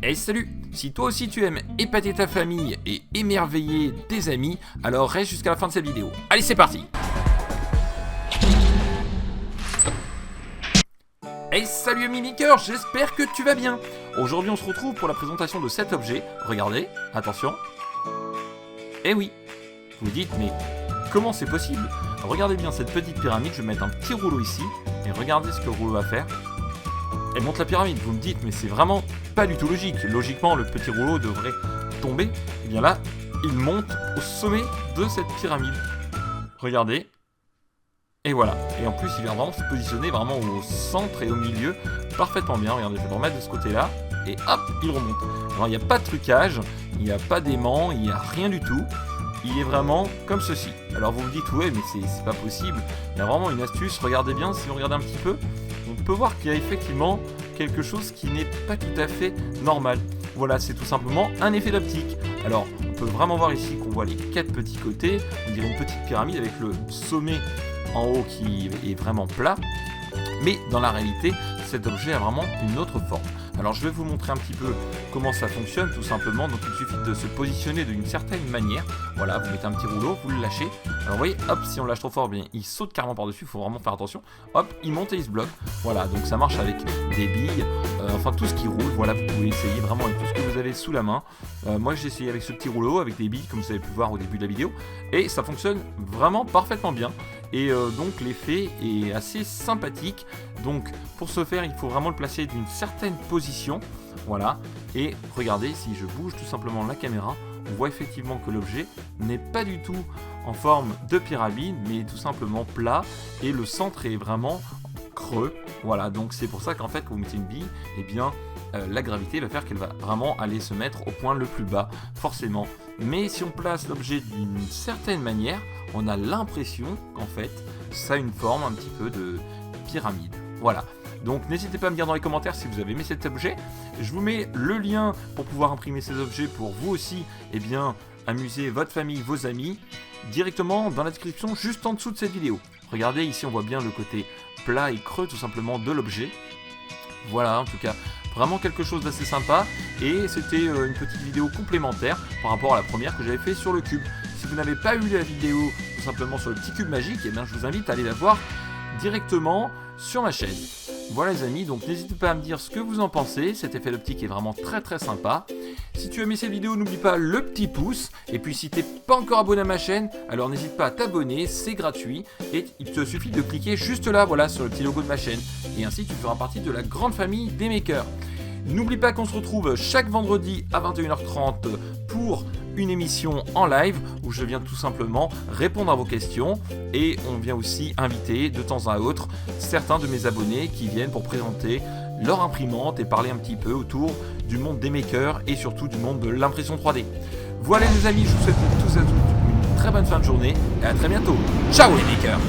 Hey salut! Si toi aussi tu aimes épater ta famille et émerveiller tes amis, alors reste jusqu'à la fin de cette vidéo. Allez, c'est parti! Hey salut ami maker, j'espère que tu vas bien! Aujourd'hui on se retrouve pour la présentation de cet objet. Regardez, attention. Eh oui! Vous vous dites, mais comment c'est possible? Regardez bien cette petite pyramide, je vais mettre un petit rouleau ici, et regardez ce que le rouleau va faire. Elle monte la pyramide, vous me dites, mais c'est vraiment pas du tout logique. Logiquement, le petit rouleau devrait tomber. Et bien là, il monte au sommet de cette pyramide. Regardez. Et voilà. Et en plus, il vient vraiment se positionner vraiment au centre et au milieu, parfaitement bien. Regardez, je vais le remettre de ce côté-là. Et hop, il remonte. Alors, il n'y a pas de trucage, il n'y a pas d'aimant, il n'y a rien du tout. Il est vraiment comme ceci. Alors vous me dites, ouais, mais c'est pas possible. Il y a vraiment une astuce. Regardez bien, si on regarde un petit peu, on peut voir qu'il y a effectivement quelque chose qui n'est pas tout à fait normal. Voilà, c'est tout simplement un effet d'optique. Alors, on peut vraiment voir ici qu'on voit les 4 petits côtés. On dirait une petite pyramide avec le sommet en haut qui est vraiment plat. Mais dans la réalité, cet objet a vraiment une autre forme. Alors je vais vous montrer un petit peu comment ça fonctionne tout simplement. Donc il suffit de se positionner d'une certaine manière. Voilà, vous mettez un petit rouleau, vous le lâchez. Alors vous voyez, hop, si on lâche trop fort, bien, il saute carrément par-dessus, il faut vraiment faire attention. Hop, il monte et il se bloque. Voilà, donc ça marche avec des billes, enfin tout ce qui roule. Voilà, vous pouvez essayer vraiment avec tout ce que vous avez sous la main. Moi j'ai essayé avec ce petit rouleau, avec des billes, comme vous avez pu voir au début de la vidéo. Et ça fonctionne vraiment parfaitement bien. Et donc l'effet est assez sympathique. Donc pour ce faire, il faut vraiment le placer d'une certaine position. Voilà. Et regardez, si je bouge tout simplement la caméra, on voit effectivement que l'objet n'est pas du tout en forme de pyramide, mais tout simplement plat. Et le centre est vraiment creux. Voilà, donc c'est pour ça qu'en fait, quand vous mettez une bille, eh bien la gravité va faire qu'elle va vraiment aller se mettre au point le plus bas, forcément. Mais si on place l'objet d'une certaine manière, on a l'impression qu'en fait, ça a une forme un petit peu de pyramide. Voilà. Donc n'hésitez pas à me dire dans les commentaires si vous avez aimé cet objet. Je vous mets le lien pour pouvoir imprimer ces objets pour vous aussi, eh bien, amuser votre famille, vos amis, directement dans la description juste en dessous de cette vidéo. Regardez, ici on voit bien le côté plat et creux tout simplement de l'objet. Voilà, en tout cas, vraiment quelque chose d'assez sympa. Et c'était une petite vidéo complémentaire par rapport à la première que j'avais fait sur le cube. Si vous n'avez pas eu la vidéo tout simplement sur le petit cube magique, eh bien, je vous invite à aller la voir directement sur ma chaîne. Voilà les amis, donc n'hésitez pas à me dire ce que vous en pensez. Cet effet d'optique est vraiment très sympa. Si tu as aimé cette vidéo, n'oublie pas le petit pouce. Et puis si t'es pas encore abonné à ma chaîne, alors n'hésite pas à t'abonner, c'est gratuit. Et il te suffit de cliquer juste là, voilà, sur le petit logo de ma chaîne. Et ainsi tu feras partie de la grande famille des makers. N'oublie pas qu'on se retrouve chaque vendredi à 21h30 pour une émission en live où je viens tout simplement répondre à vos questions et on vient aussi inviter de temps à autre certains de mes abonnés qui viennent pour présenter leur imprimante et parler un petit peu autour du monde des makers et surtout du monde de l'impression 3D. Voilà les amis, je vous souhaite tous et à toutes une très bonne fin de journée et à très bientôt. Ciao les makers!